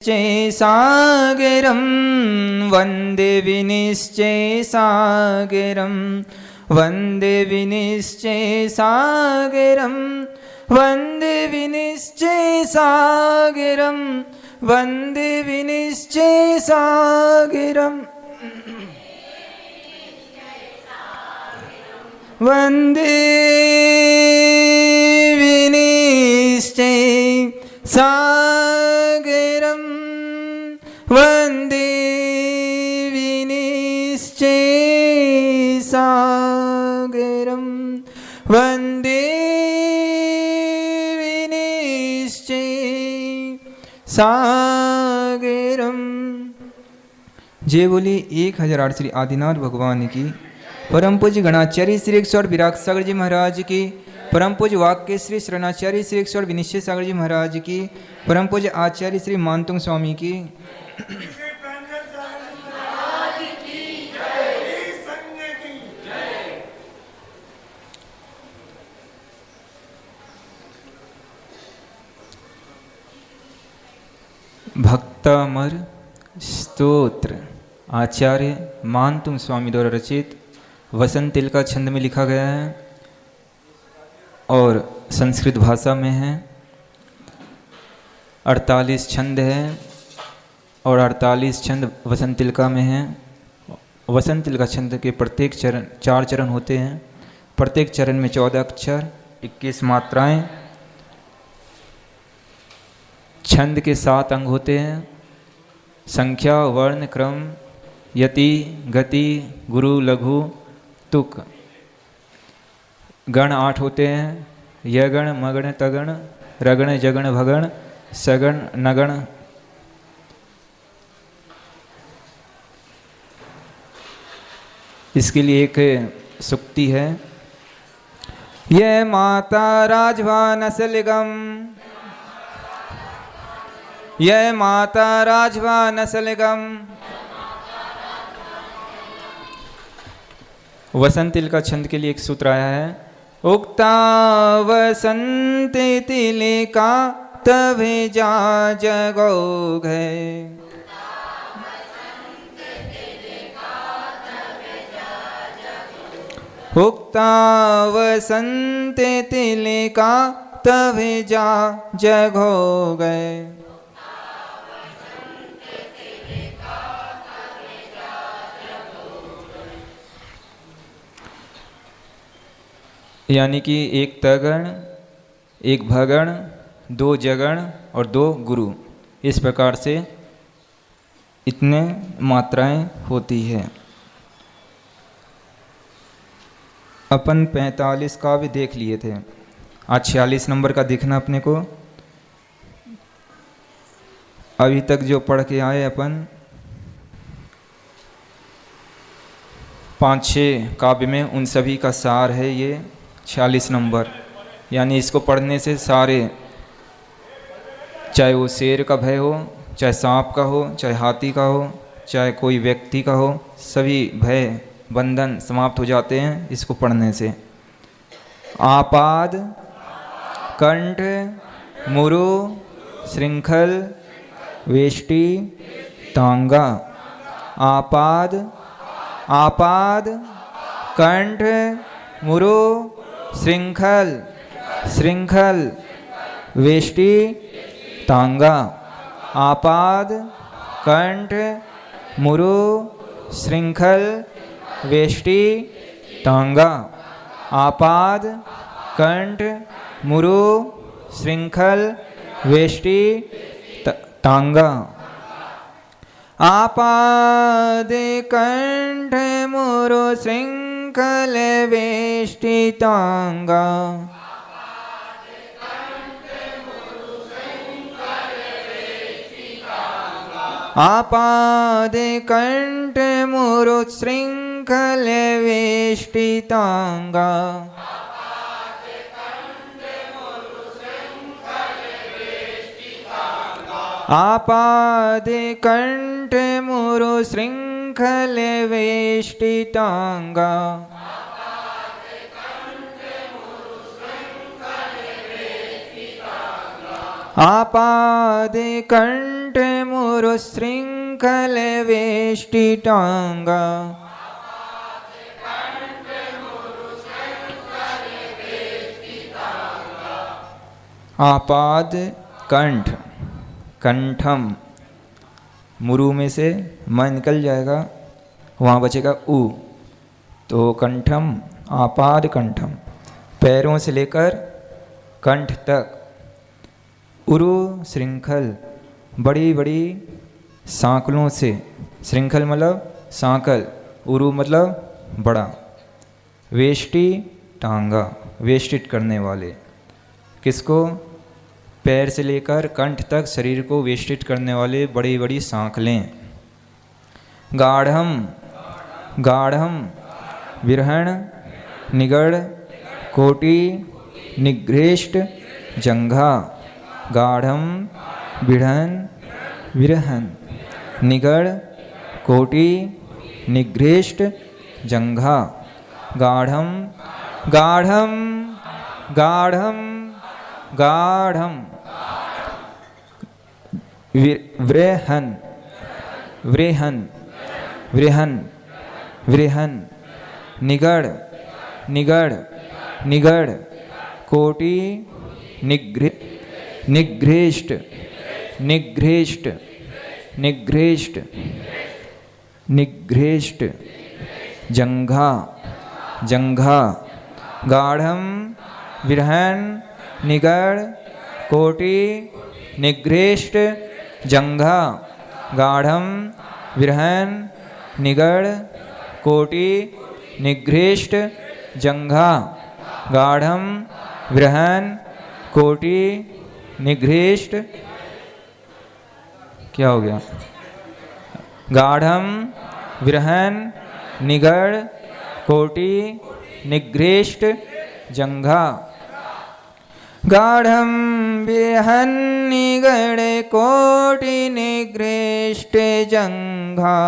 सागरं वन्दे विनिश्चयसागरं वन्दे विनिश्चयसागरं वन्दे विनिश्चयसागरं वन्दे विनिश्चयसागरं वन्दे विनिश्चयसागरं वन्दे विनिश्चयसागरं वन्दे विनिश्चयसागरं। जय बोली 1008 श्री आदिनाथ भगवान की। परम पूज्य गणाचार्य श्री 108 विराग सागर जी महाराज की। परम पूज्य वाक्य श्री शरणाचार्य श्री 108 विनिश्चय सागर जी महाराज की। परम पूज्य आचार्य श्री मानतुंग स्वामी की। भक्तामर स्तोत्र आचार्य मानतुंग स्वामी द्वारा रचित वसंत तिल का छंद में लिखा गया है और संस्कृत भाषा में है। 48 छंद है और 48 छंद वसंत तिलका में है। वसंत तिलका छंद के प्रत्येक चरण 4 चरण होते हैं। प्रत्येक चरण में 14 अक्षर 21 मात्राएं। छंद के 7 अंग होते हैं। संख्या, वर्ण, क्रम, यति, गति, गुरु, लघु, तुक। गण 8 होते हैं। यगण, मगण, तगण, रगण, जगण, भगण, सगण, नगण। इसके लिए एक सुक्ति है। ये माता राजभा नसलगम, ये माता राजभा नसलगम। वसंत तिल का छंद के लिए एक सूत्र आया है। उक्ता वसंत तिलिका तभे जा जगो गए। उक्ता वसंत तिलिका तभे जा जगो गए। यानी कि एक तगण, एक भगण, 2 जगण और 2 गुरु। इस प्रकार से इतने मात्राएं होती है। अपन 45 का भी देख लिए थे। आज 46 नंबर का देखना अपने को। अभी तक जो पढ़ के आए अपन 5-6 काव्य में, उन सभी का सार है ये 46 नंबर। यानी इसको पढ़ने से सारे, चाहे वो शेर का भय हो, चाहे सांप का हो, चाहे हाथी का हो, चाहे कोई व्यक्ति का हो, सभी भय बंधन समाप्त हो जाते हैं इसको पढ़ने से। आपाद, कंठ, मुरु, श्रृंखल, वेष्टि, तांगा। आपाद, आपाद, कंठ, मुरु, श्रृंखल, श्रृंखल, वेष्टि, तांगा। आपाद, कंठ, मुरु, श्रृंखल, वेष्टि, तांगा। आपाद, कंठ, मुरु, श्रृंखल, वेष्टि, तांगा। आपाद, कंठ, मुरु, श्रृंखल, वेष्टि, तांगा। आपाद, कंठ, मुरु, श्रृंखल, वेष्टि, तांगा। आपाद, कंठ, मुरु, श्रृंखल, वेष्टि, तांगा। आपादे कंठ मुरु श्रृंखल वेष्टितांगा। आपाद कंठ, कंठम, मुरु में से म निकल जाएगा, वहाँ बचेगा उ, तो कंठम, आपाद कंठम, पैरों से लेकर कंठ तक। उरु श्रृंखल, बड़ी बड़ी सांकलों से, श्रृंखल मतलब सांकल, उरु मतलब बड़ा। वेष्टि टांगा, वेष्टित करने वाले, किसको? पैर से लेकर कंठ तक शरीर को वेष्टित करने वाले बड़ी बड़ी सांकलें। गाढ़म, गाढ़म, विरहण, निगड़, कोटि, निगृष्ट, जंघा। गाढ़म, विरहन, विरहन, निगड़, कोटि, निगृष्ट, जंघा। गाढ़म, गाढ़म, गाढ़म, गाढ़म, व्रेहन, व्रेहन, व्रेहन, व्रेहन, निगड़, निगड़, निगड़, कोटि, निगृष्ट, निगृष्ट, निगृष्ट, निगृष्ट, जंघा, जंघा। गाढ़म, विरहन, निगड़, कोटि, निगृष्ट, जंघा। गाढ़म, विरहन, निगड़, कोटि, निगृष्ट, जंघा। गाढ़म, विरहन, कोटि, निगृष्ट, क्या हो गया? गाढ़म, विरहन, निगड़, कोटि, निगृष्ट, जंघा। गाढ़म, विरहन, निगड़, कोटि, निगृष्ट, जंघा।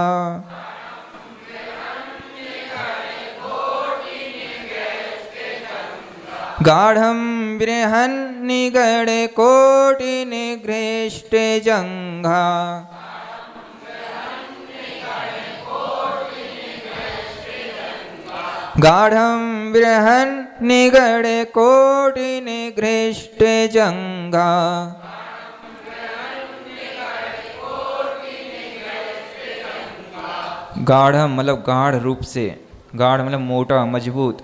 गाढ़म, विरहन, निगड़, कोटि, निगृष्ट, जंघा। गाढ़म, विरहन, निगड़, कोटि, निगृष्ट, जंघा। गाढ़म मतलब गाढ़ रूप से, गाढ़ मतलब मोटा, मजबूत,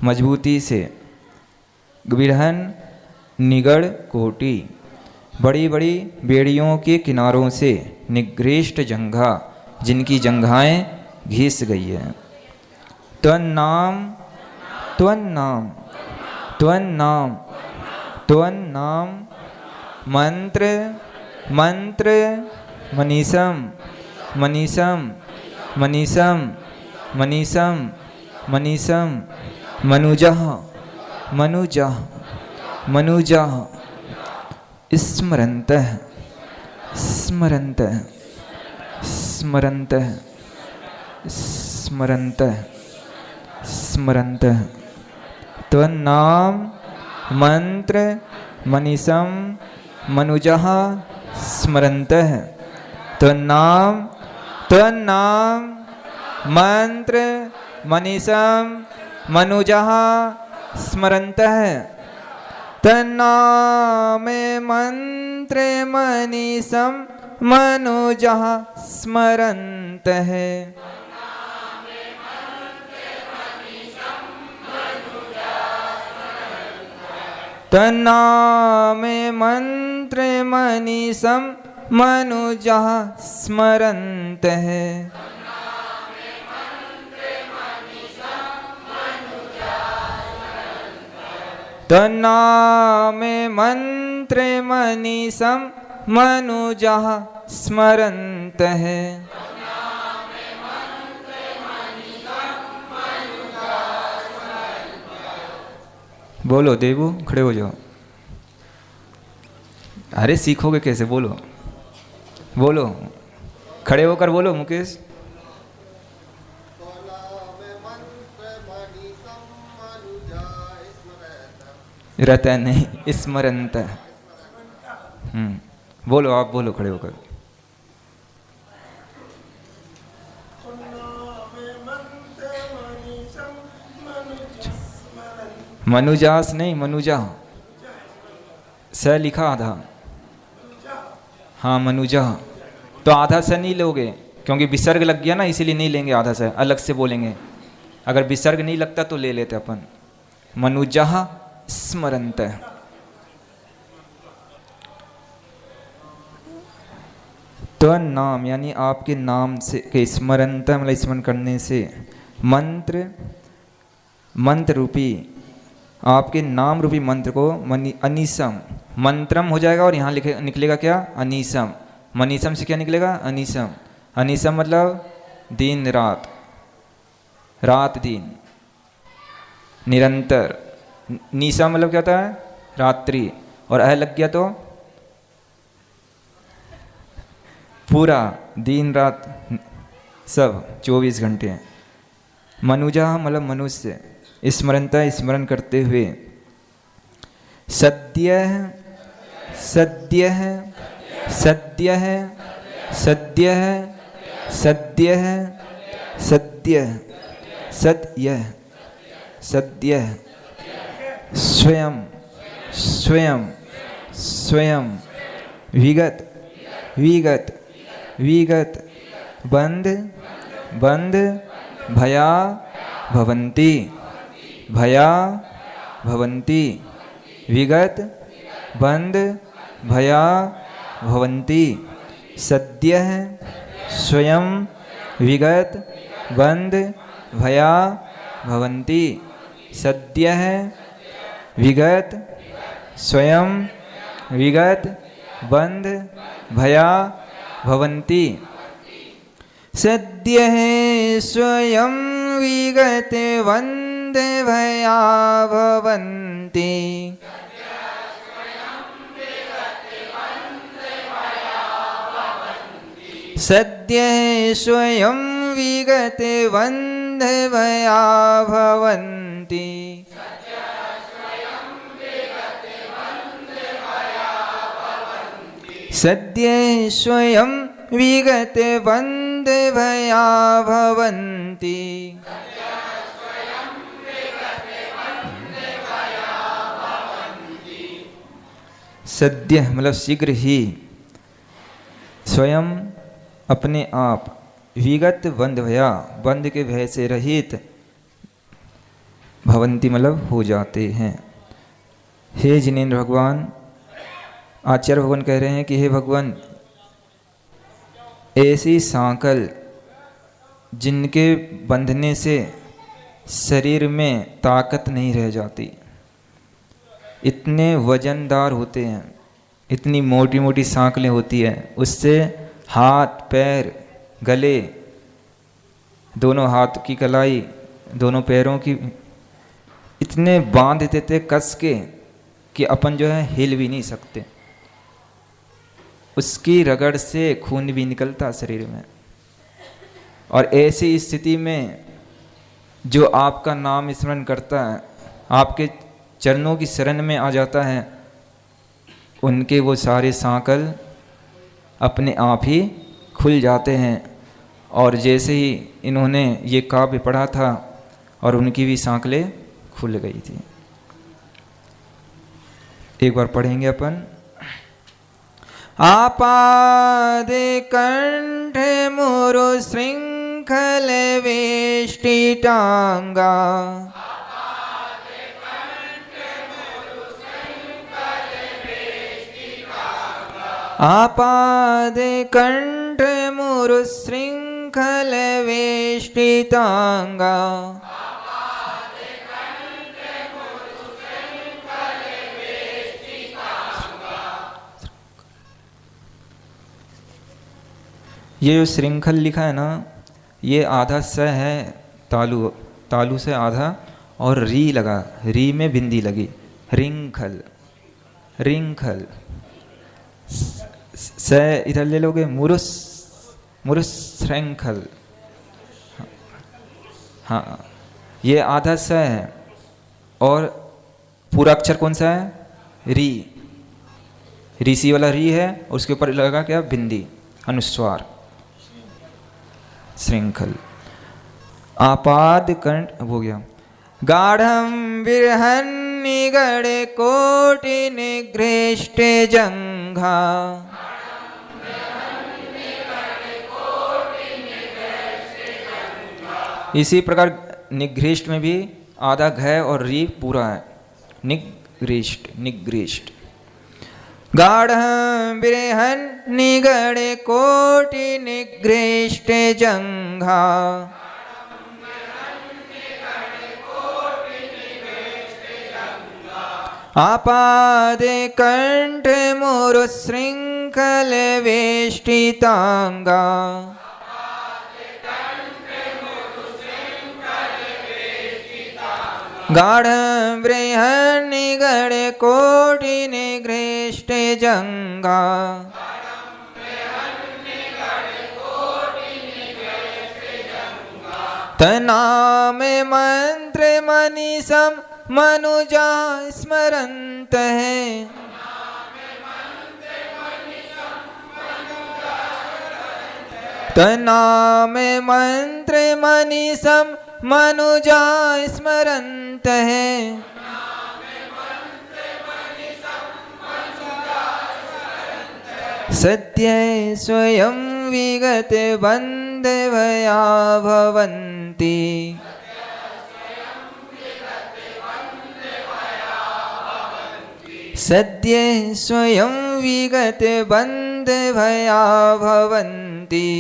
मजबूती से। विरहन, निगड़, कोटि, बड़ी बड़ी बेड़ियों के किनारों से। निगृष्ट, जंघा, जिनकी जंघाएं घिस गई है। त्वन्नाम, त्वन्नाम, त्वन्नाम, त्वन्नाम, मंत्र, मंत्र, मनीषम, मनीषम, मनीषम, मनीषम, मनीषम, मनुजः, मनुजः, मनुजः। स्मरन्तः, स्मरन्तः, स्मरन्तः, स्मरन्तः, स्मरन्तः। त्वन्नाम, मंत्र, मनीषम, मनुजः, स्मरन्तः। त्वन्नाम, त्वन्नाम, मंत्र, मनीषम, मनुजः, स्मरन्तः। तन्नाम, मंत्र, मनीषम, मनुजः, स्मरन्तः। तन्नाम, मंत्र, मनीषम, मनुजः, स्मरन्तः। तन्नाम, मंत्र, मनीषम, मनुजः, स्मरन्तः। बोलो देवू, खड़े हो जाओ। अरे सीखोगे कैसे? बोलो, बोलो, खड़े होकर बोलो मुकेश। रहता नहीं, स्मरंत। बोलो, आप बोलो खड़े होकर। मनुजास नहीं, मनुजा, स लिखा आधा। हाँ मनुजा, तो आधा स नहीं लोगे क्योंकि विसर्ग लग गया ना, इसीलिए नहीं लेंगे आधा स, अलग से बोलेंगे। अगर विसर्ग नहीं लगता तो ले लेते अपन। मनुजा स्मरंत। तो नाम यानी आपके नाम से के स्मरंत मतलब स्मरण करने से, मंत्र, मंत्र रूपी आपके नाम रूपी मंत्र को अनीसम, मंत्रम हो जाएगा और यहाँ लिखे निकलेगा क्या? अनीसम। मनीसम से क्या निकलेगा? अनीसम। अनीसम मतलब दिन रात, रात दिन, निरंतर। नीसा मतलब क्या होता है? रात्रि। और अह लग गया तो पूरा दिन रात सब 24 घंटे। मनुजा मतलब मनुष्य, स्मरणता स्मरण करते हुए। सद्य सद्य सद्य सद्य सद्य सद्य सद्य सद्य स्वयं स्वयं स्वयं विगत विगत विगत बंध बंध भया भवन्ति भया भवन्ति विगत बंध भया भवन्ति। सद्यः स्वयं विगत बंध भया भवन्ति। सद्यः विगत स्वयं विगत बंध भया भवन्ति। सद्यः स्वयं विगत बंध भया भवन्ति। सद्यः स्वयं विगत बंध भया भवन्ति। सद्यः स्वयं विगत बंध भया भवन्ति। सद्य मतलब शीघ्र ही, स्वयं अपने आप, विगत बंध भया बंध के भय से रहित, भवंती मतलब हो जाते हैं। हे जिनेन्द्र भगवान, आचार्य भगवान कह रहे हैं कि हे भगवान, ऐसी सांकल जिनके बंधने से शरीर में ताकत नहीं रह जाती, इतने वजनदार होते हैं, इतनी मोटी मोटी सांकलें होती हैं, उससे हाथ पैर गले, दोनों हाथ की कलाई, दोनों पैरों की इतने बांध देते कस के कि अपन जो है हिल भी नहीं सकते। उसकी रगड़ से खून भी निकलता शरीर में। और ऐसी स्थिति में जो आपका नाम स्मरण करता है, आपके चरणों की शरण में आ जाता है, उनके वो सारे सांकल अपने आप ही खुल जाते हैं। और जैसे ही इन्होंने ये काव्य पढ़ा था और उनकी भी सांकलें खुल गई थी। एक बार पढ़ेंगे अपन। आपादे कंठ मुरु श्रृंखल वेष्टितांगा। आपादे कंठ मुरु श्रृंखल वेष्टितांगा। ये जो श्रृंखल लिखा है ना, ये आधा स है तालु, तालु से आधा, और री लगा, री में बिंदी लगी, रिंखल रिंखल। स इधर ले लोगे, मुरुस मुरुस श्रृंखल। हाँ, ये आधा स है और पूरा अक्षर कौन सा है? री, ऋषि वाला री है, और उसके ऊपर लगा क्या? बिंदी, अनुस्वार, श्रृंखल। आपाद कंठ हो गया। गाढ़ं विरहन् निगड़े कोटि निगृष्टे जंघा। इसी प्रकार निगृष्ट में भी आधा घ और री पूरा है। निगृष्ट निगृष्ट। गाढ़ं विरहन् निगड़े कोटि निगृष्टे जंघा। आपादे कंठ मुरु श्रृंखल वेष्टितांगा। गाढ़ं विरहन् निगड़े कोटि निगृष्टे जंघा। तनाम मंत्र मनीषम मनुजा स्मरन्त है। तनाम मंत्र मनीषम मनुजा स्मरन्त है। सत्य स्वयं विगत बंधवया भवन्ति। सद्य स्वयं विगत बंधवया भवन्ति।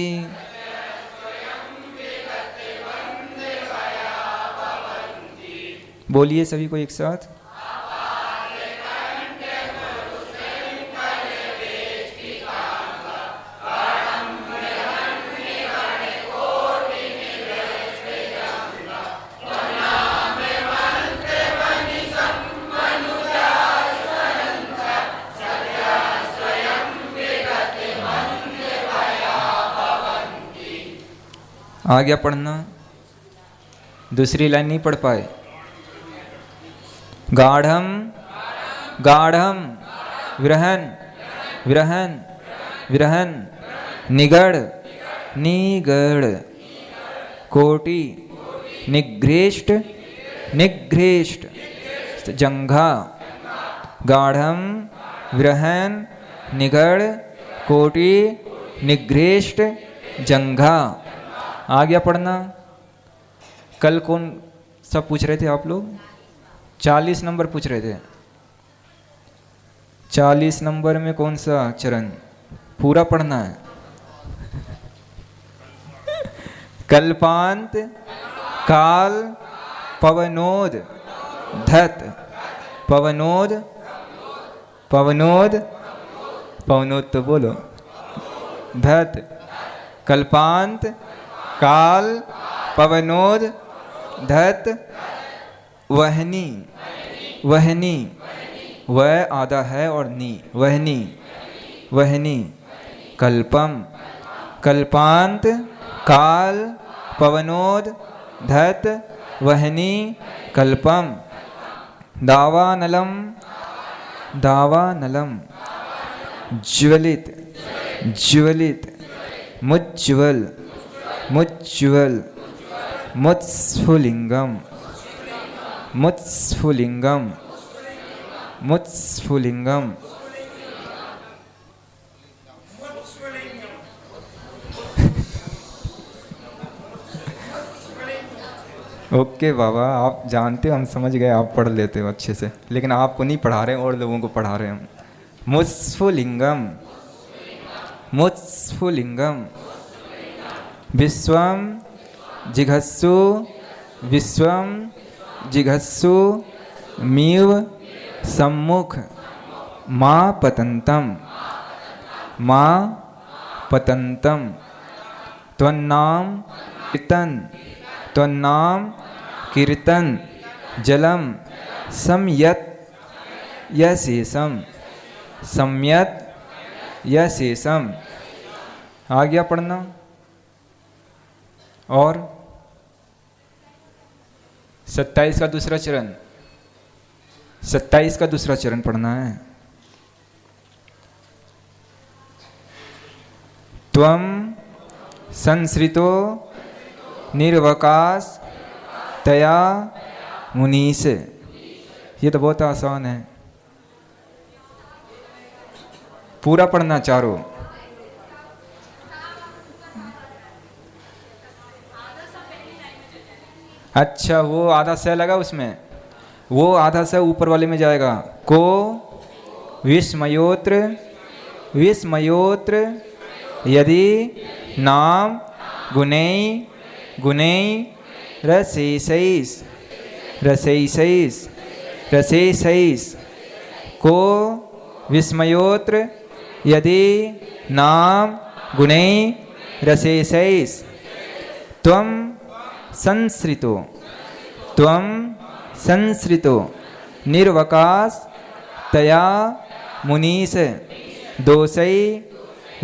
बोलिए सभी को एक साथ। आगे पढ़ना, दूसरी लाइन नहीं पढ़ पाए। गाढ़ं गाढ़ं विरहन् विरहन् विरहन् निगड़ निगड़ कोटि निगृष्ट निगृष्ट जंघा। गाढ़ं विरहन् निगड़ कोटि निगृष्ट जंघा। आ गया पढ़ना। कल कौन सब पूछ रहे थे आप लोग? 40 नंबर पूछ रहे थे। 40 नंबर में कौन सा चरण पूरा पढ़ना है? कल्पांत काल पवनोद धत पवनोद पवनोद पवनोद तो बोलो धत। कल्पांत काल पवनोद धत वहनी वहनी। वह आधा है और नी वहनी वहनी। कल्पम कल्पांत काल पवनोद धत वहनी कल्पम। दावानलम दावानलम ज्वलित ज्वलित मुज्ज्वल मुज्ज्वल। मुत्स्फुलिंगम मुत्स्फुलिंगम मुत्स्फुलिंगम। ओके बाबा, आप जानते हो, हम समझ गए, आप पढ़ लेते हो अच्छे से, लेकिन आपको नहीं पढ़ा रहे और लोगों को पढ़ा रहे हम। मुत्स्फुलिंगम मुत्स्फुलिंगम। विश्वम जिघस्सु विश्वम जिघस्सु मीव सम्मुख माँ पतंतम माँ पतंतम। त्वन्नाम कीर्तन त्वन्नाम कीर्तन जलम सम्यत यशेषम सम्यत यशेषम। आ गया पढ़ना। और 27 का दूसरा चरण 27 का दूसरा चरण पढ़ना है। त्वम संसृतो निर्वकाश तया मुनीस। ये तो बहुत आसान है, पूरा पढ़ना चारों। अच्छा, वो आधा स लगा उसमें, वो आधा स ऊपर वाले में जाएगा। को विस्मयोत्र, विस्मयोत्र यदि नाम गुणै गुणै रसेसैस, रसेसैस, रसेसैस। को विस्मयोत्र यदि नाम गुणै रसेसैस। त्वं संसृतो, त्वं संसृतो निर्वकाश तया मुनीस। दोषै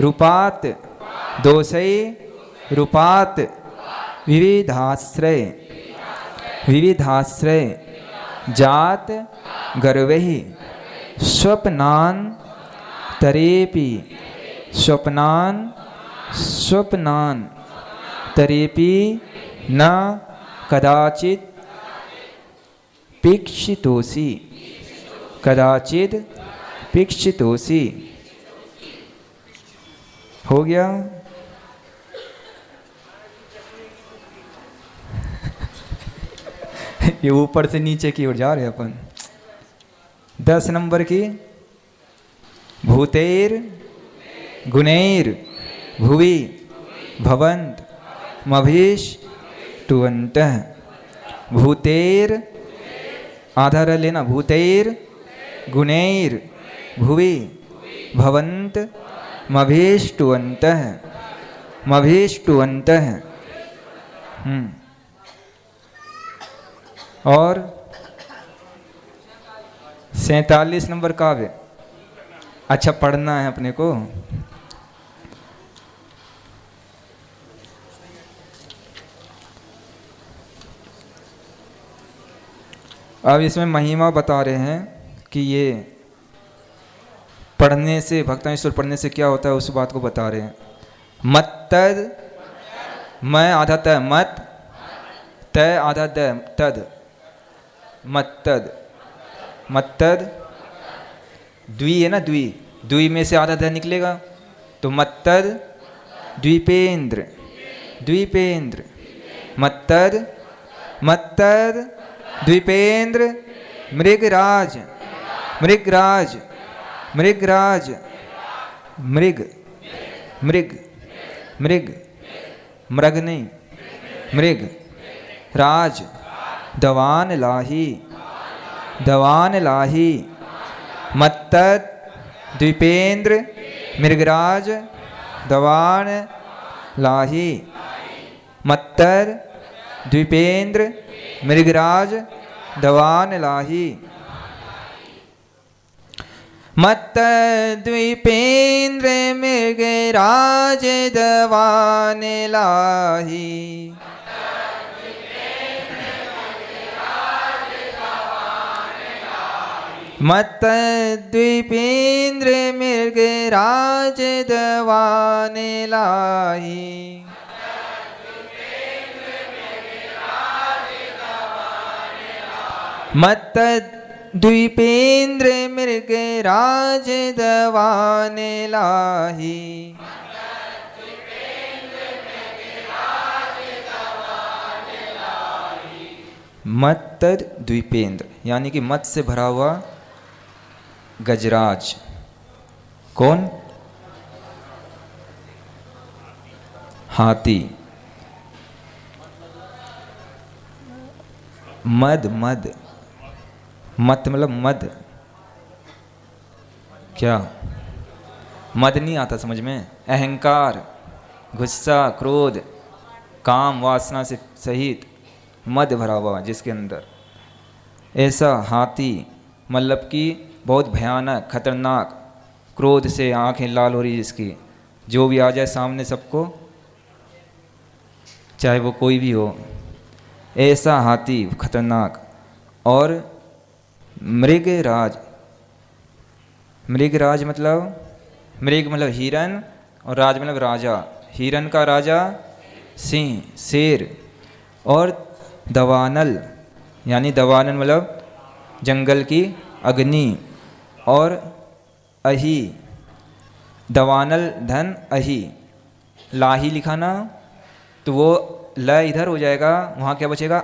रूपात, दोषै रूपात विविधाश्रय, विविधाश्रय जात गर्वैः स्वप्नान तरेपि, स्वप्नान, स्वप्नान तरेपि न कदाचित् पीक्षितोसि, कदाचित् पीक्षितोसि। हो गया। ये ऊपर से नीचे की ओर जा रहे अपन। 10 नंबर की, भूतेर गुणैर भुवि भवन्त मभीश टुवन्तः। भूतेर आधार लेना, भूतेर गुणैर भुवि भवन्त मभीश टुवन्तः, मभीश टुवन्तः। और 47 नंबर काव्य। अच्छा, पढ़ना है अपने को। अब इसमें महिमा बता रहे हैं कि ये पढ़ने से, भक्तांश्वर पढ़ने से क्या होता है, उस बात को बता रहे हैं। मत्तद, मैं आधा त मत, तय आधा द तद, मत्तद। मत्तद द्वि है ना, द्वि, द्वि में से आधा ध निकलेगा तो मत्तद द्वीपेंद्र, द्वीपेंद्र। मत्तद, मत्तद द्वीपेंद्र मृगराज, मृगराज, मृगराज, मृग, मृग, मृग, मृग नहीं, मृग राज दवान लाही, दवान लाही। मत्तद द्वीपेंद्र मृगराज दवान लाही। मत्तद द्वीपेंद्र मृगराज दवान लाही। मत्तद द्वीपेंद्र मृगराज दवान लाही। मत्तद द्वीपेंद्र मृगराज दवान लाही। मत्तद द्वीपेंद्र मृगराज दवान लाही। मत्तद द्वीपेंद्र यानी कि मत से भरा हुआ गजराज। कौन? हाथी। मद, मद, मत मतलब मद। क्या मद नहीं आता समझ में? अहंकार, गुस्सा, क्रोध, काम, वासना से सहित मद भरा हुआ जिसके अंदर, ऐसा हाथी मतलब कि बहुत भयानक, खतरनाक, क्रोध से आंखें लाल हो रही जिसकी, जो भी आ जाए सामने सबको, चाहे वो कोई भी हो, ऐसा हाथी खतरनाक। और मृगराज, मृगराज मतलब, मृग मतलब हिरन और राज मतलब राजा। हिरन का राजा सिंह, शेर। और दवानल, यानी दवानल मतलब जंगल की अग्नि। और अही, दवानल धन अही, लाही लिखा ना तो वो ल इधर हो जाएगा, वहाँ क्या बचेगा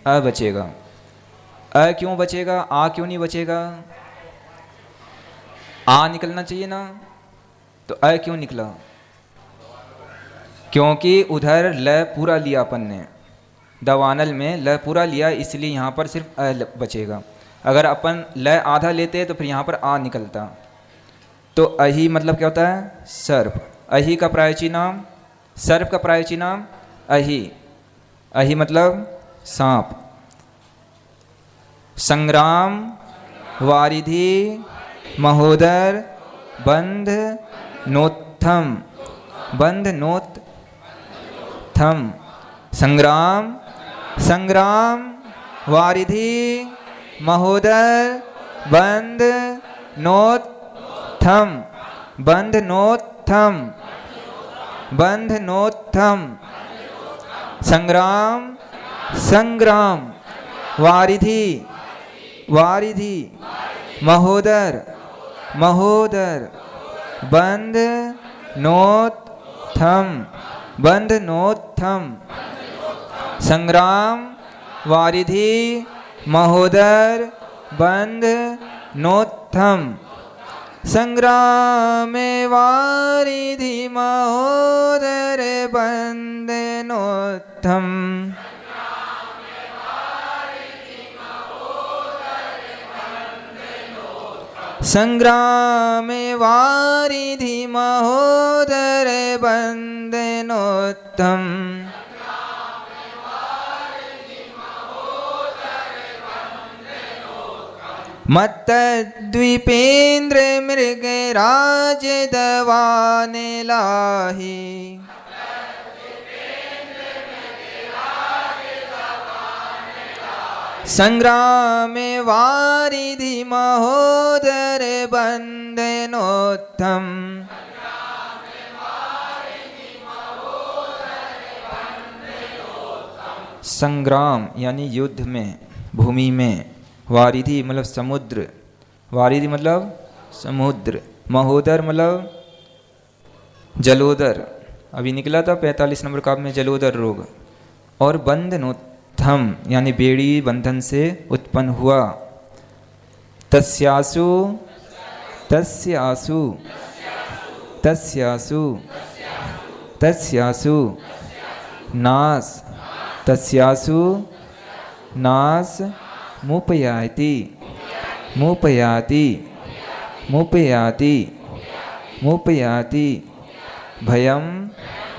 अ बचेगा। अ क्यों बचेगा, आ क्यों नहीं बचेगा? आ निकलना चाहिए ना, तो अ क्यों निकला? क्योंकि उधर ल पूरा लिया अपन ने, दवानल में ल पूरा लिया, इसलिए यहाँ पर सिर्फ अ बचेगा। अगर अपन ल आधा लेते तो फिर यहाँ पर आ निकलता। तो अही मतलब क्या होता है? सर्प। अही का प्रायची नाम, सर्प का प्रायची नाम अही। अही मतलब सांप। संग्राम, वारिधि, महोदर, बंध, नोत्थम। बंध नोत्थम। संग्राम, संग्राम, वारिधि, महोदर, बंध, नोत्थम। बंध नोत्थम। बंध नोत्थम। संग्राम, संग्राम, वारिधि, वारिधि, महोदर, महोदर, बंध नोत्थम। बंध नोत्थम। संग्राम, वारिधि, महोदर, बंध नोत्थम। संग्राम वारिधि महोदर बंध नोत्थम। संग्राम वारिधि महोदर बंध नोत्थम। मत्तद्वीपेन्द्र मृगराज दवान लाही। संग्राम वारिधि महोदर बंध नोत्थम। संग्राम यानी युद्ध में, भूमि में। वारिधि मतलब समुद्र। वारिधि मतलब समुद्र। महोदर मतलब जलोदर, अभी निकला था 45 नंबर काव्य में जलोदर रोग। और बंध नोत्थम यानी बेड़ी बंधन से उत्पन्न हुआ। तस्यासु, तस्यासु, तस्यासु, तस्यासु नास, तस्यासु नास मुपयाति, मुपयाति, मुपयाति, मुपयाति। भयम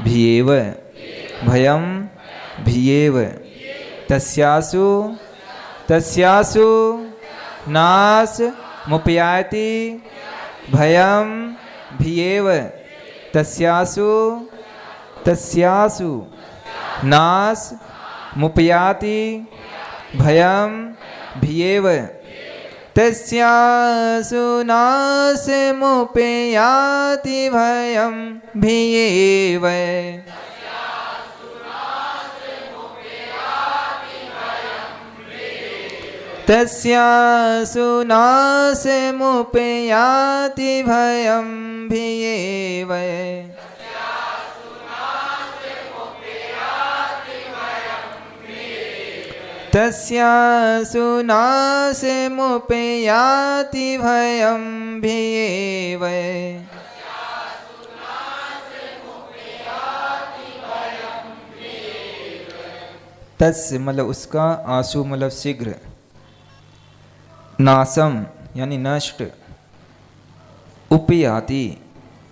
भीयेव, भयम भीयेव। तस्यासु, तस्यासु नास मुपयाति, भयम भीयेव। तस्यासु, तस्यासु नास मुपयाति, भयम भीयेव। तस्यासु नास मुपयाति, भयम भीयेव। तस्यासु नास मुपयाति, भयम भीयेव। तस्यासु नास मुपयाति, भयम भीयेव। तस् मतलब उसका, आंसू मतलब शीघ्र। नासम यानी नष्ट। उपयाति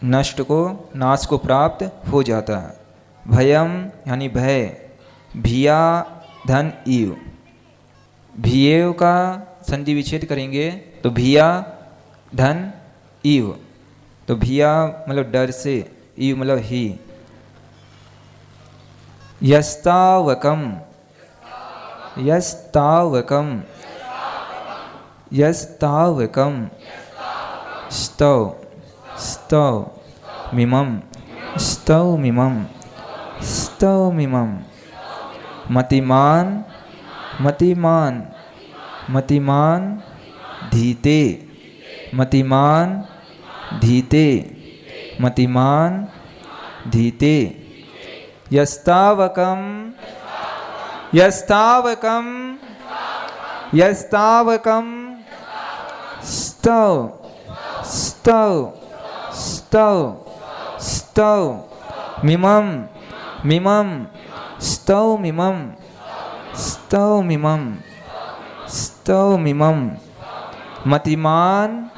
नष्ट को, नाश को प्राप्त हो जाता है। भयम यानी भय। भिया धन ईव। भियेव का संधि विच्छेद करेंगे तो भिया धन ईव। तो भिया मतलब डर से, ईव मतलब ही। यस्तावकम, यस्तावकम, यस्तावकम। स्तव, स्तव मिमम, स्तव मिमम, स्तव मिमम। मतिमान, मतिमान मतिमान धीते मतिमान धीते मतिमान धीते यस्तावकम यस्तावकम यस्तावकम स्तव स्तव स्तव स्तव मिमम मिमम स्तव मिमम स्तव मिमम स्तव मिमम मतिमान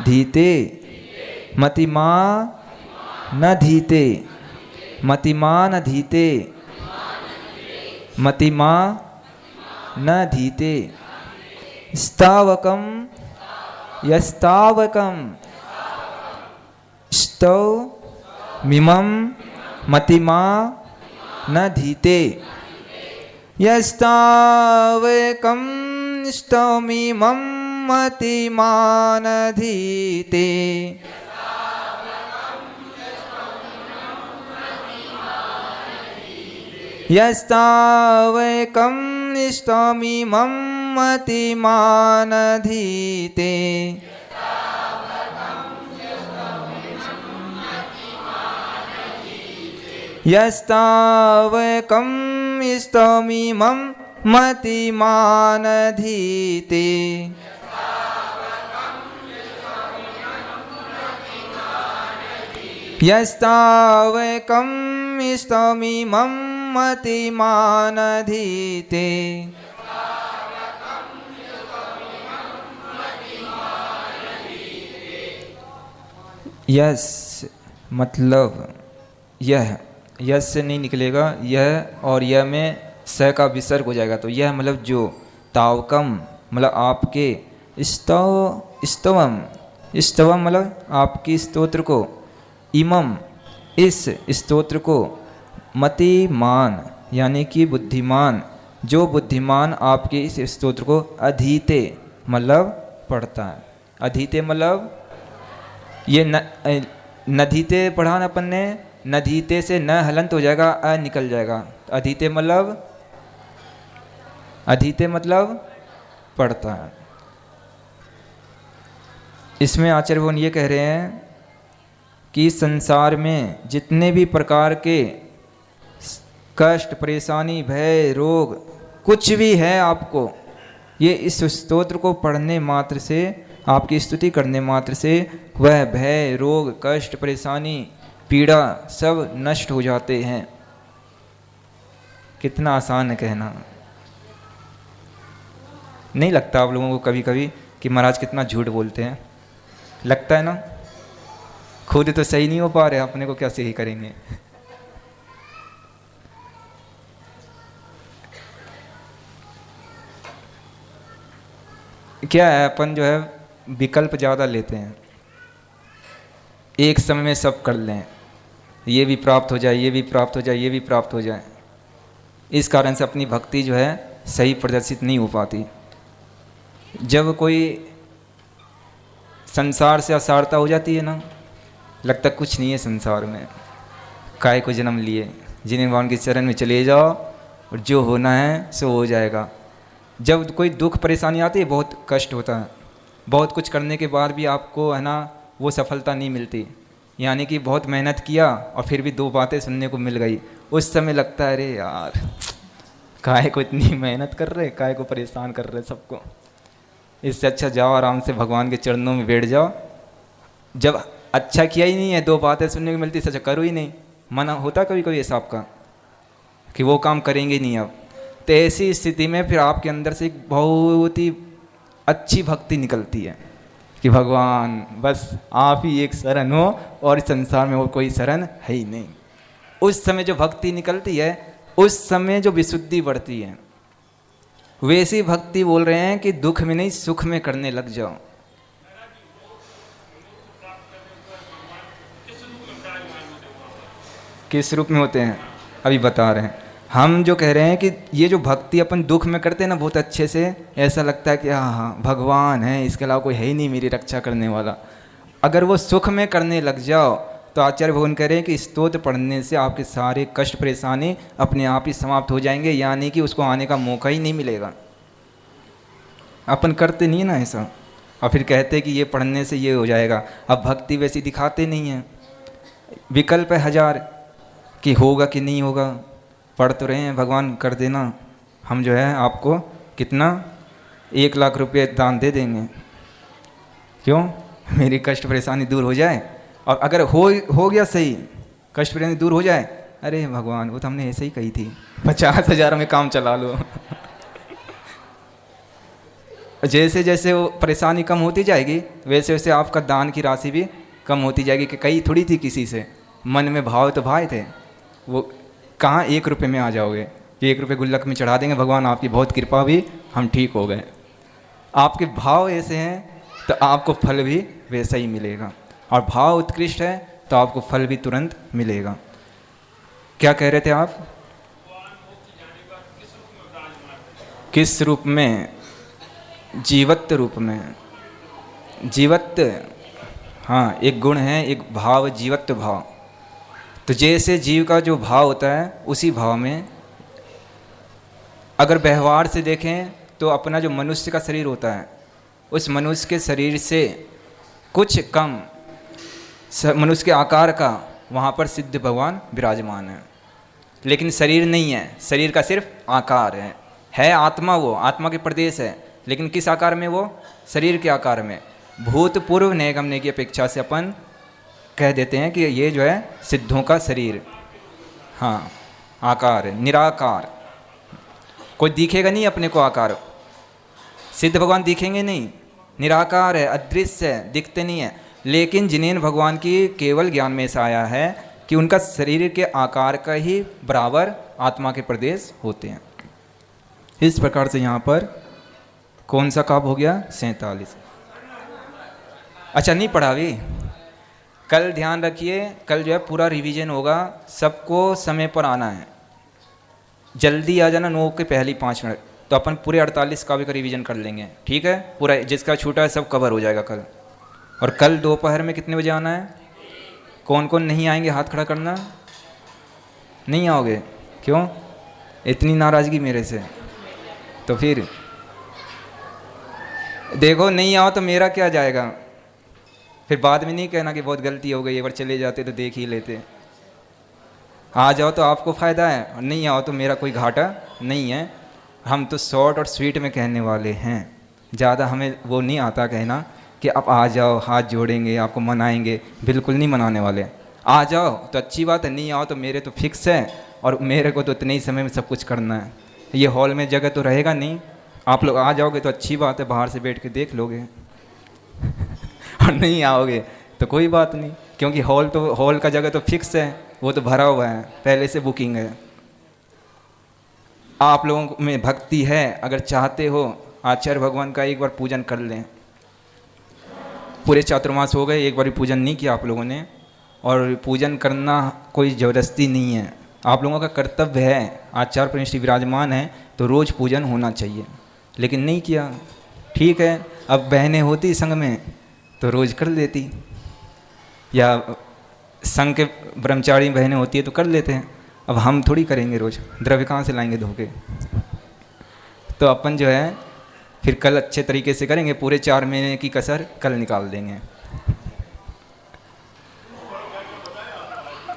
धीते मतिमा न धीते मतिमान धीते मतिमा न धीते स्तावकम यस्तावकम स्तौ मिमम मतिमा न धीते यस्तावकम स्तौ मिमम मतिमा न धीते यस्तावकम स्तमिमं मतिमान धीते यस्तावकम स्तमिमं मतिमान धीते यस्तावकम स्तमिमं मतिमान धीते यस मतलब यह, यस से नहीं निकलेगा यह, और यह में स का विसर्ग हो जाएगा। तो यह मतलब जो, तावकम मतलब आपके, स्तव स्तवम स्तवम मतलब आपकी स्तोत्र को, इमम इस स्तोत्र को, मतिमान यानी कि बुद्धिमान, जो बुद्धिमान आपके इस स्तोत्र को अधीते मतलब पढ़ता है। अधीते मतलब ये नधीते पढ़ा ना अपन ने, नधीते से न हलंत हो जाएगा, अ निकल जाएगा। अधीते मतलब, अधीते मतलब पढ़ता है। इसमें आचार्य भगवान ये कह रहे हैं कि संसार में जितने भी प्रकार के कष्ट, परेशानी, भय, रोग कुछ भी है आपको, ये इस स्तोत्र को पढ़ने मात्र से, आपकी स्तुति करने मात्र से वह भय, रोग, कष्ट, परेशानी, पीड़ा सब नष्ट हो जाते हैं। कितना आसान है कहना। नहीं लगता आप लोगों को कभी कभी कि महाराज कितना झूठ बोलते हैं? लगता है ना? खुद तो सही नहीं हो पा रहे, अपने को क्या सही करेंगे? क्या है, अपन जो है विकल्प ज़्यादा लेते हैं, एक समय में सब कर लें, ये भी प्राप्त हो जाए, ये भी प्राप्त हो जाए, ये भी प्राप्त हो जाए। इस कारण से अपनी भक्ति जो है सही प्रदर्शित नहीं हो पाती। जब कोई संसार से असारता हो जाती है ना, लगता कुछ नहीं है संसार में, काय को जन्म लिए, जिन्हें भगवान के चरण में चले जाओ और जो होना है सो हो जाएगा। जब कोई दुख परेशानी आती है, बहुत कष्ट होता है, बहुत कुछ करने के बाद भी आपको है ना वो सफलता नहीं मिलती, यानी कि बहुत मेहनत किया और फिर भी दो बातें सुनने को मिल गई। उस समय लगता है अरे यार, काहे को इतनी मेहनत कर रहे, काहे को परेशान कर रहे सबको। इससे अच्छा जाओ आराम से भगवान के चरणों में बैठ जाओ। जब अच्छा किया ही नहीं है, दो बातें सुनने को मिलती, सच करो ही नहीं। मन होता कभी कभी ऐसा आपका कि वो काम करेंगे नहीं अब, तो ऐसी स्थिति में फिर आपके अंदर से एक बहुत ही अच्छी भक्ति निकलती है कि भगवान बस आप ही एक शरण हो और इस संसार में और कोई शरण है ही नहीं। उस समय जो भक्ति निकलती है, उस समय जो विशुद्धि बढ़ती है, वैसी भक्ति बोल रहे हैं कि दुख में नहीं सुख में करने लग जाओ। किस रूप में होते हैं अभी बता रहे हैं। हम जो कह रहे हैं कि ये जो भक्ति अपन दुख में करते हैं ना बहुत अच्छे से, ऐसा लगता है कि हाँ हाँ भगवान है, इसके अलावा कोई है ही नहीं मेरी रक्षा करने वाला। अगर वो सुख में करने लग जाओ तो आचार्य भगवान कह रहे हैं कि स्तोत्र पढ़ने से आपके सारे कष्ट परेशानी अपने आप ही समाप्त हो जाएंगे, यानी कि उसको आने का मौका ही नहीं मिलेगा। अपन करते नहीं है ना ऐसा, और फिर कहते कि ये पढ़ने से ये हो जाएगा। अब भक्ति वैसी दिखाते नहीं हैं, विकल्प है हजार कि होगा कि नहीं होगा। पढ़ तो रहे हैं, भगवान कर देना, हम जो है आपको कितना 1 लाख रुपये दान दे देंगे, क्यों, मेरी कष्ट परेशानी दूर हो जाए। और अगर हो गया सही, कष्ट परेशानी दूर हो जाए, अरे भगवान वो तो हमने ऐसे ही कही थी, 50,000 में काम चला लो। जैसे जैसे वो परेशानी कम होती जाएगी, वैसे वैसे आपका दान की राशि भी कम होती जाएगी। कि कई थोड़ी थी किसी से, मन में भाव तो भाई थे, वो कहाँ 1 रुपये में आ जाओगे कि 1 रुपये गुल्लक में चढ़ा देंगे, भगवान आपकी बहुत कृपा हुई हम ठीक हो गए। आपके भाव ऐसे हैं तो आपको फल भी वैसा ही मिलेगा, और भाव उत्कृष्ट है तो आपको फल भी तुरंत मिलेगा। क्या कह रहे थे आप? किस रूप में? जीवत्व रूप में। जीवत्व, हाँ, एक गुण है, एक भाव, जीवत्व भाव। तो जैसे जीव का जो भाव होता है, उसी भाव में अगर व्यवहार से देखें तो अपना जो मनुष्य का शरीर होता है, उस मनुष्य के शरीर से कुछ कम मनुष्य के आकार का वहाँ पर सिद्ध भगवान विराजमान है, लेकिन शरीर नहीं है, शरीर का सिर्फ आकार है आत्मा, वो आत्मा के प्रदेश है, लेकिन किस आकार में? वो शरीर के आकार में। भूतपूर्व नैगम्य की अपेक्षा से अपन कह देते हैं कि ये जो है सिद्धों का शरीर, हाँ, आकार है, निराकार, कोई दिखेगा नहीं अपने को आकार, सिद्ध भगवान दिखेंगे नहीं, निराकार है, अदृश्य है, दिखते नहीं है। लेकिन जिनेन भगवान की केवल ज्ञान में ऐसा आया है कि उनका शरीर के आकार का ही बराबर आत्मा के प्रदेश होते हैं। इस प्रकार से यहाँ पर कौन सा काव्य हो गया? 47। अच्छा, नहीं पढ़ा अभी? कल ध्यान रखिए, कल जो है पूरा रिवीजन होगा, सबको समय पर आना है, जल्दी आ जाना, 9 के पहले 5 मिनट, तो अपन पूरे 48 काव्य का रिवीजन कर लेंगे, ठीक है? पूरा जिसका छूटा है सब कवर हो जाएगा कल। और कल दोपहर में कितने बजे आना है? कौन कौन नहीं आएंगे हाथ खड़ा करना। नहीं आओगे? क्यों इतनी नाराज़गी मेरे से? तो फिर देखो, नहीं आओ तो मेरा क्या जाएगा, फिर बाद में नहीं कहना कि बहुत गलती हो गई, एक बार चले जाते तो देख ही लेते। आ जाओ तो आपको फ़ायदा है, और नहीं आओ तो मेरा कोई घाटा नहीं है। हम तो शॉर्ट और स्वीट में कहने वाले हैं, ज़्यादा हमें वो नहीं आता कहना कि आप आ जाओ, हाथ जोड़ेंगे, आपको मनाएंगे, बिल्कुल नहीं मनाने वाले। आ जाओ तो अच्छी बात है, नहीं आओ तो मेरे तो फिक्स है, और मेरे को तो इतने ही समय में सब कुछ करना है। ये हॉल में जगह तो रहेगा नहीं, आप लोग आ जाओगे तो अच्छी बात है, बाहर से बैठ के देख लोगे। और नहीं आओगे तो कोई बात नहीं, क्योंकि हॉल का जगह तो फिक्स है, वो तो भरा हुआ है, पहले से बुकिंग है। आप लोगों में भक्ति है, अगर चाहते हो आचार्य भगवान का एक बार पूजन कर लें। पूरे चातुर्मास हो गए, एक बार भी पूजन नहीं किया आप लोगों ने, और पूजन करना कोई ज़बरदस्ती नहीं है, आप लोगों का कर्तव्य है। आचार्य परमेश्वरी विराजमान है तो रोज़ पूजन होना चाहिए, लेकिन नहीं किया, ठीक है। अब बहनें होती संघ में तो रोज़ कर लेती, या संघ के ब्रह्मचारी बहनें होती है तो कर लेते हैं। अब हम थोड़ी करेंगे रोज़, द्रव्य कहाँ से लाएंगे धोके। तो अपन जो है फिर कल अच्छे तरीके से करेंगे, पूरे 4 महीने की कसर कल निकाल देंगे।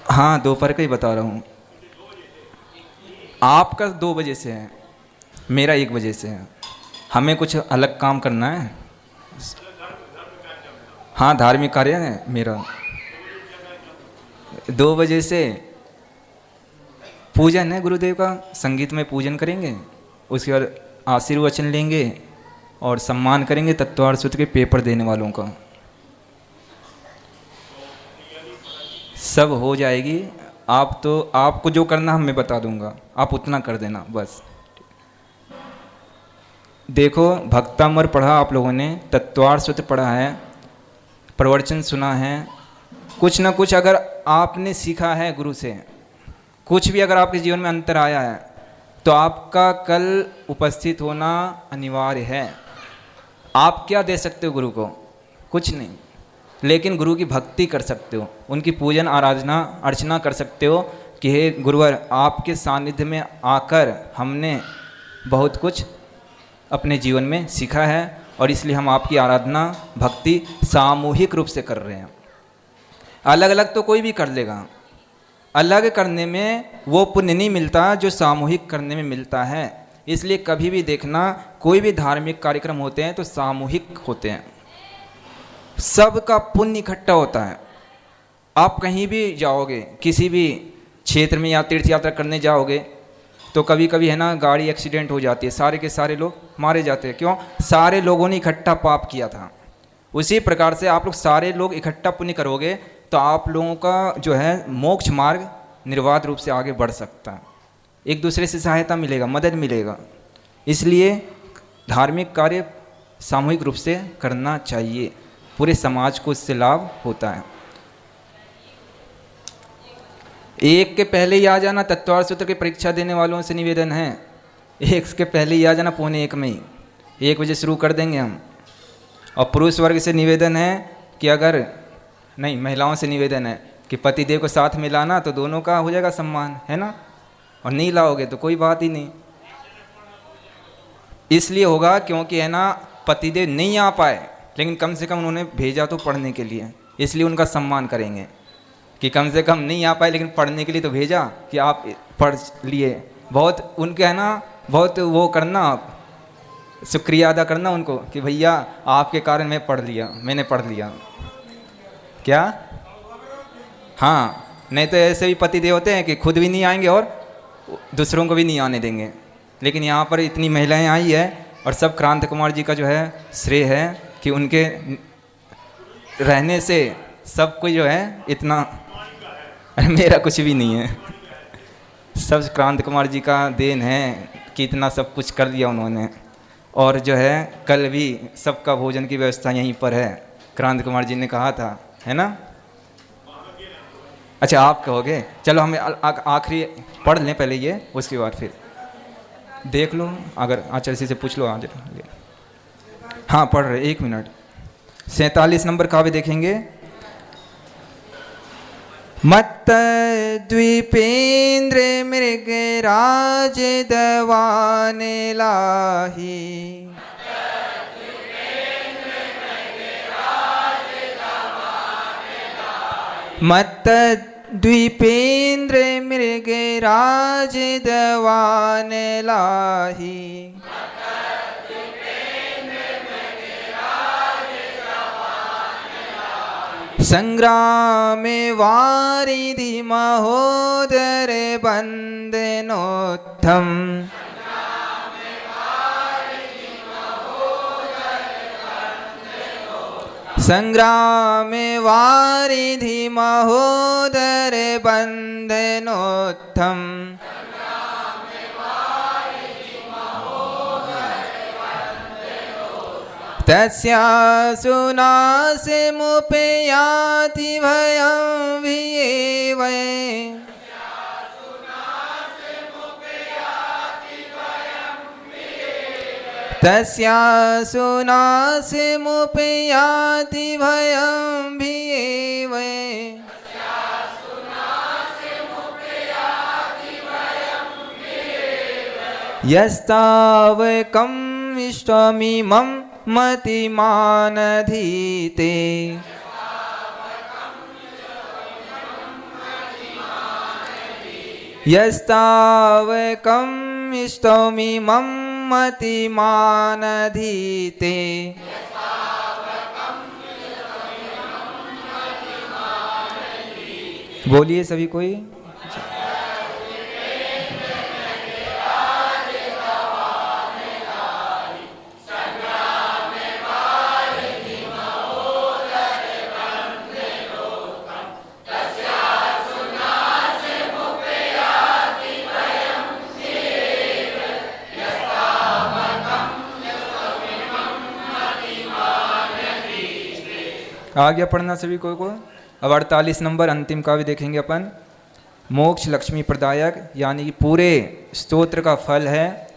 हाँ, दोपहर का ही बता रहा हूँ। आपका 2 बजे से है, मेरा 1 बजे से है। हमें कुछ अलग काम करना है। हाँ, धार्मिक कार्य है मेरा। 2 बजे से पूजन है गुरुदेव का, संगीत में पूजन करेंगे, उसके बाद आशीर्वचन लेंगे और सम्मान करेंगे तत्वार्थ सूत्र के पेपर देने वालों का। सब हो जाएगी। आप तो आपको जो करना हम मैं बता दूंगा, आप उतना कर देना बस। देखो, भक्तामर पढ़ा आप लोगों ने, तत्वार्थ सूत्र पढ़ा है, प्रवचन सुना है, कुछ ना कुछ अगर आपने सीखा है गुरु से, कुछ भी अगर आपके जीवन में अंतर आया है, तो आपका कल उपस्थित होना अनिवार्य है। आप क्या दे सकते हो गुरु को? कुछ नहीं, लेकिन गुरु की भक्ति कर सकते हो, उनकी पूजन आराधना अर्चना कर सकते हो कि हे गुरुवर, आपके सानिध्य में आकर हमने बहुत कुछ अपने जीवन में सीखा है और इसलिए हम आपकी आराधना भक्ति सामूहिक रूप से कर रहे हैं। अलग अलग तो कोई भी कर लेगा, अलग करने में वो पुण्य नहीं मिलता जो सामूहिक करने में मिलता है। इसलिए कभी भी देखना, कोई भी धार्मिक कार्यक्रम होते हैं तो सामूहिक होते हैं, सबका पुण्य इकट्ठा होता है। आप कहीं भी जाओगे, किसी भी क्षेत्र में या तीर्थ यात्रा करने जाओगे तो कभी कभी है ना गाड़ी एक्सीडेंट हो जाती है, सारे के सारे लोग मारे जाते हैं। क्यों? सारे लोगों ने इकट्ठा पाप किया था। उसी प्रकार से आप लोग सारे लोग इकट्ठा पुण्य करोगे तो आप लोगों का जो है मोक्ष मार्ग निर्बाध रूप से आगे बढ़ सकता है, एक दूसरे से सहायता मिलेगा, मदद मिलेगा। इसलिए धार्मिक कार्य सामूहिक रूप से करना चाहिए, पूरे समाज को इससे लाभ होता है। एक के पहले ही आ जाना, तत्वार्थ सूत्र की परीक्षा देने वालों से निवेदन है, एक के पहले ही आ जाना, 1:45 में ही 1 बजे शुरू कर देंगे हम। और पुरुष वर्ग से निवेदन है कि अगर नहीं, महिलाओं से निवेदन है कि पतिदेव को साथ में लाना तो दोनों का हो जाएगा सम्मान, है ना, और नहीं लाओगे तो कोई बात ही नहीं। इसलिए होगा क्योंकि है ना पतिदेव नहीं आ पाए, लेकिन कम से कम उन्होंने भेजा तो पढ़ने के लिए, इसलिए उनका सम्मान करेंगे कि कम से कम नहीं आ पाए लेकिन पढ़ने के लिए तो भेजा कि आप पढ़ लिए। बहुत उनके है ना, बहुत वो करना, आप शुक्रिया अदा करना उनको कि भैया आपके कारण मैं पढ़ लिया, मैंने पढ़ लिया। क्या? हाँ, नहीं तो ऐसे भी पतिदेव होते हैं कि खुद भी नहीं आएंगे और दूसरों को भी नहीं आने देंगे। लेकिन यहाँ पर इतनी महिलाएं आई है और सब क्रांति कुमार जी का जो है श्रेय है कि उनके रहने से सब कोई जो है इतना, मेरा कुछ भी नहीं है, सब क्रांति कुमार जी का देन है कि इतना सब कुछ कर दिया उन्होंने। और जो है कल भी सबका भोजन की व्यवस्था यहीं पर है, क्रांति कुमार जी ने कहा था, है ना। अच्छा, आप कहोगे, चलो हमें आखिरी पढ़ लें पहले ये, उसके बाद फिर देख लो, अगर आचार्य से पूछ लो आज। हाँ पढ़ रहे, 1 मिनट। 47 नंबर काव्य देखेंगे। मत्त द्वीपेंद्र मृग राज दवान लाही, मत्त द्वीपेंद्र मृग राज दवान लाही, संग्राम वारिधि महोदर बंदनोत्थम, संग्राम वारिधि महोदर बंदनोत्थम, तस्या सुनासिमुपयाति भयं विएवै, तस्या सुनासिमुपयाति भयं विएवै, यस्तावकं इष्टमिमं मतिमानधीते, यस्तावकं इष्टमिमं मतिमानधीते, बोलिए सभी कोई। आ गया पढ़ना सभी को। अब 48 नंबर अंतिम काव्य देखेंगे अपन। मोक्ष लक्ष्मी प्रदायक, यानी कि पूरे स्तोत्र का फल है।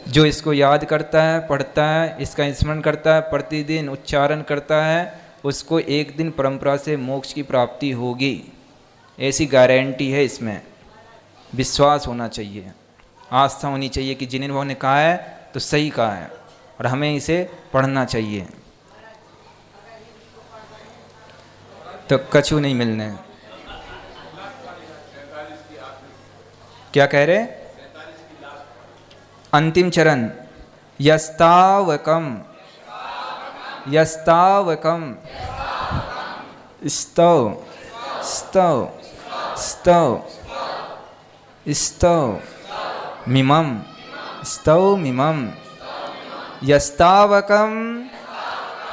जो इसको याद करता है, पढ़ता है, इसका स्मरण करता है, प्रतिदिन उच्चारण करता है, उसको एक दिन परंपरा से मोक्ष की प्राप्ति होगी, ऐसी गारंटी है इसमें। विश्वास होना चाहिए, आस्था होनी चाहिए कि जिन इन्होंने कहा है तो सही कहा है। और हमें इसे पढ़ना चाहिए। तो कछु नहीं मिलने। क्या कह रहे? अंतिम चरण यस्तावकम यस्तावकम स्तव स्तव स्तव स्तव मिमम स्तव मिमम यस्तावकम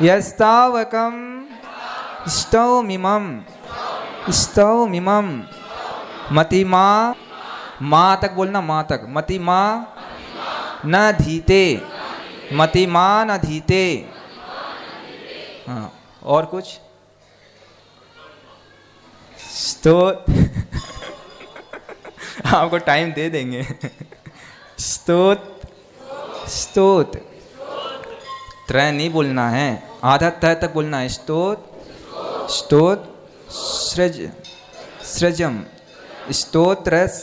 यस्तावकम स्तव मिमम मतिमा माँ तक बोलना, माँ तक, मतिमा न धीते मतिमा न धीते। हाँ और कुछ स्तोत आपको टाइम दे देंगे। स्तोत स्तोत त्रय नहीं बोलना है, आधा तय तक बोलना है। स्तोत स्तोत सृज सृजम स्तोत्रस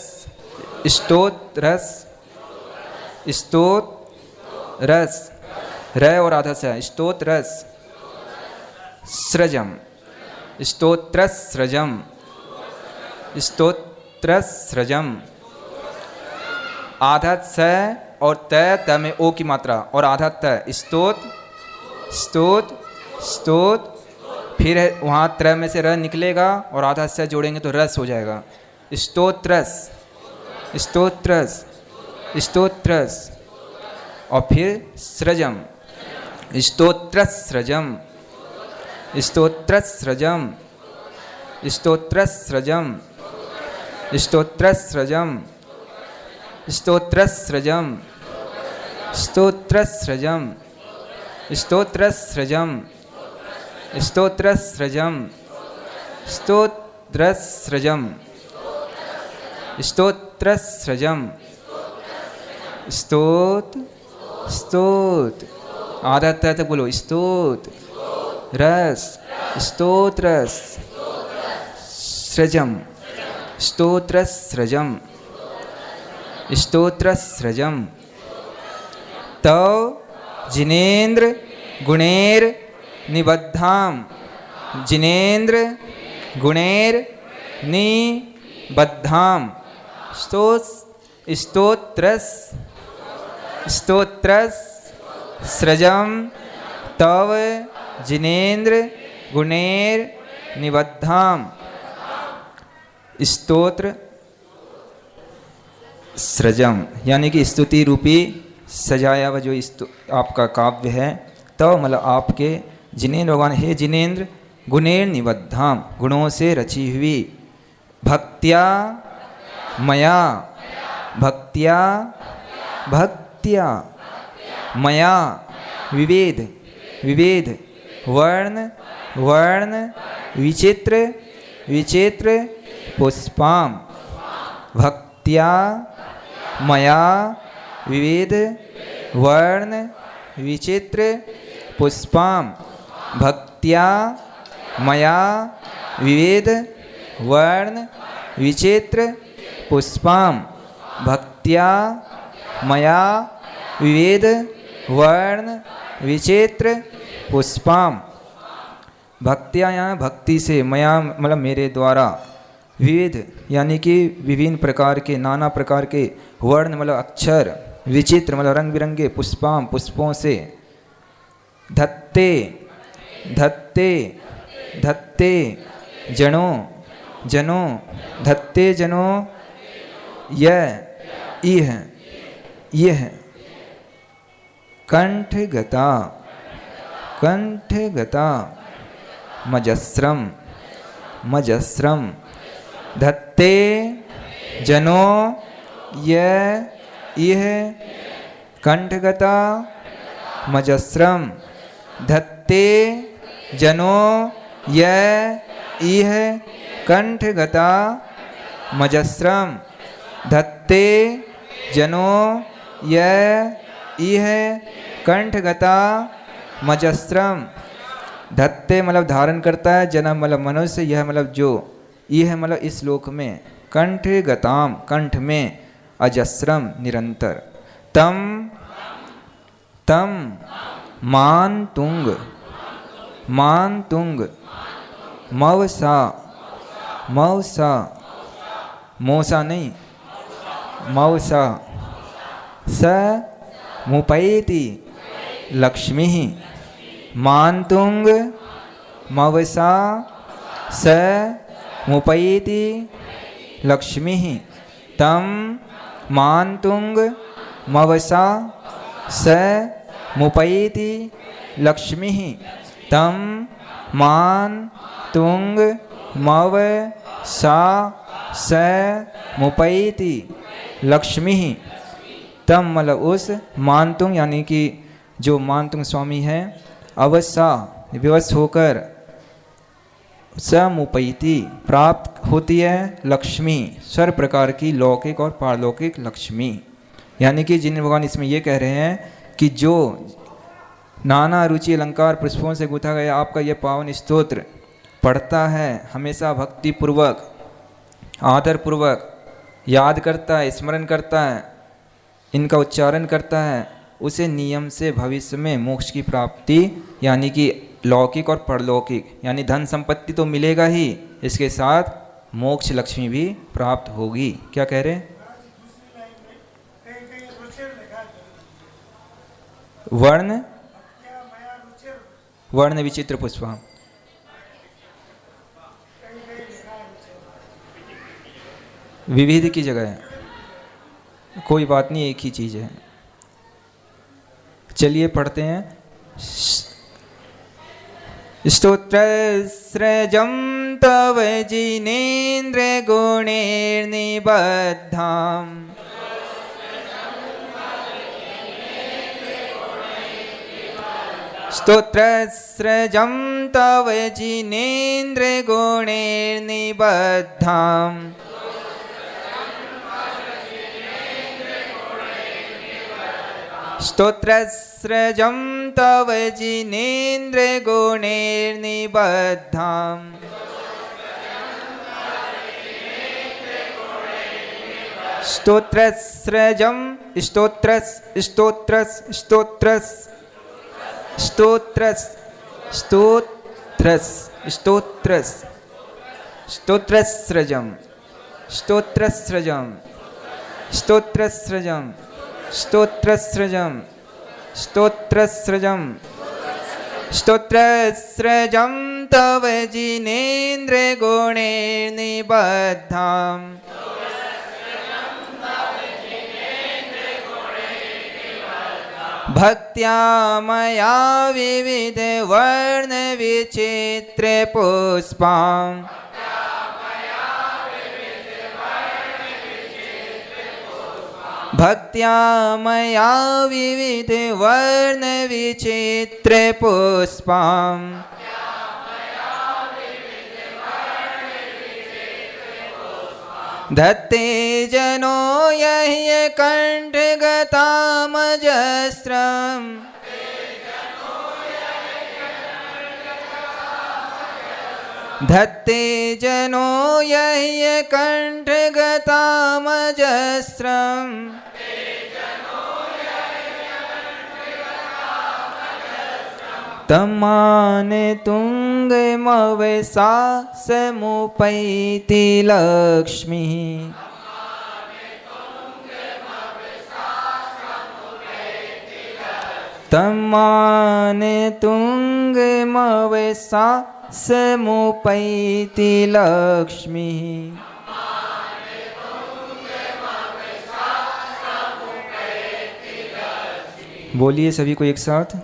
स्तोत्रस स्तोत्रस र और आधा से स्तोत्रस सृजम स्तोत्रस सृजम स्तोत्रस सृजम। आधा स और त में ओ की मात्रा और आधा त स्तोत स्तोत स्तोत, फिर वहाँ त्र में से र निकलेगा और आधा स जोड़ेंगे तो रस हो जाएगा। स्तोत्रस स्तोत्रस स्तोत्रस और फिर सृजम स्तोत्रस सृजम स्तोत्रस सृजम स्तोत्रस सृजम स्तोत्रस सृजम स्तोत्रस सृजम स्तोत्रस सृजम स्तोत्रस सृजम स्तोत्रस सृजम स्तोत्रस सृजम स्तोत्रस सृजम स्तोत स्तोत आधा तक बोलो। स्तोत रस स्तोत्रस सृजम स्तोत्रस सृजम स्तोत्रस सृजम। तव जिनेन्द्र गुणेर निबद्धाम जिनेन्द्र गुणेर निबद्धाम स्तोत्रस स्तोत्रस सृजम तव जिनेन्द्र गुणेर निबद्धाम। स्तोत्र सृजम यानी कि स्तुति रूपी सजाया हुआ जो आपका काव्य है। तो मतलब आपके जिनेन्द्र भगवान, हे जिनेन्द्र गुणेर निबद्धाम गुणों से रची हुई, भक्त्या मया भक्त्या भक्त्या मया विवेद विवेद वर्ण वर्ण विचित्र विचित्र पुष्पाम। भक्त्या मया विविध वर्ण विचित्र पुष्पाम। भक्त्या मया विविध वर्ण विचित्र पुष्पाम। भक्त्या मया विविध वर्ण विचित्र पुष्पाम। भक्त्या यहाँ भक्ति से, मया मतलब मेरे द्वारा, विविध यानी कि विभिन्न प्रकार के, नाना प्रकार के, वर्ण मतलब अक्षर, विचित्र मतलब रंग बिरंगे, पुष्पाम पुष्पों से, धत्ते धत्ते धत्ते जनों जनों धत्ते जनों यह कंठगता कंठगता मजस्रम मजस्रम। धत्ते जनों यह कंठगता मजस्रम। धत्ते जनों यह कंठगता मजस्रम। धत्ते जनों यह कंठगता मजस्रम। धत्ते मतलब धारण करता है, जन्म मतलब मनुष्य, यह मतलब जो, यह मतलब इस लोक में, कंठ गताम कंठ में, अजस्रम निरंतर, तम तम मान तुंग मवसा मवसा मोसा नहीं मवसा स मुपैति लक्ष्मी मानतुंग मवसा स मुपैति लक्ष्मी तम मानतुंग मवसा स मुपैति लक्ष्मी तम मानतुंग मवसा स मुपैति लक्ष्मी तम मतलब उस मानतुंग यानी कि जो मानतुंग स्वामी है अवसा विवश होकर समुपैति प्राप्त होती है लक्ष्मी सर्व प्रकार की लौकिक और पारलौकिक लक्ष्मी। यानी कि जिन भगवान इसमें ये कह रहे हैं कि जो नाना रुचि अलंकार पुष्पों से गुथा गया आपका ये पावन स्तोत्र पढ़ता है, हमेशा भक्ति पूर्वक आदर पूर्वक याद करता है, स्मरण करता है, इनका उच्चारण करता है, उसे नियम से भविष्य में मोक्ष की प्राप्ति यानी कि लौकिक और परलौकिक यानी धन संपत्ति तो मिलेगा ही, इसके साथ मोक्ष लक्ष्मी भी प्राप्त होगी। क्या कह रहे? वर्ण विचित्र पुष्पा विविध की जगह है, कोई बात नहीं, एक ही चीज है। चलिए पढ़ते हैं। स्तोत्रस्रजं तव जिनेन्द्र गुणैर्निबद्धाम् स्तोत्रस्रजं तव जिनेन्द्र गुणैर्निबद्धाम् स्तोत्रस्रजं तव जिनेन्द्र गुणैर्निबद्धाम् स्तोत्रस्रजं स्तोत्रस स्तोत्रस स्तोत्रस स्तोत्रस स्तोत्रस स्तोत्रस स्तोत्रस्रजं स्तोत्रस्रजं स्तोत्रस्रजं स्तोत्रस्रजं स्तोत्रस्रजं स्तोत्रस्रजं तव जिनेन्द्र गुणैर्निबद्धाम् भक्त्या मया विविध वर्ण विचित्र पुष्पाम् भक्त्या मया विविध वर्ण विचित्र पुष्पाम् धत्ते जनो ह्यकण्ठगतामजस्रम् धत्ते जनो ह्यकण्ठगतामजस्रम् तमानतुङ्गमवसा समुपैति लक्ष्मीः तमानतुङ्गमवसा समुपैति लक्ष्मीः। बोलिए सभी को एक साथ।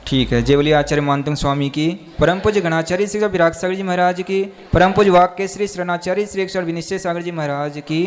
ठीक है। जय बोलिए आचार्य मानतुंग स्वामी की, परम पूज्य गणाचार्य श्री विराट सागर जी महाराज की, परम पूज्य वाक्य श्री शरणाचार्य श्री अक्षर विनिश्चय सागर जी महाराज की।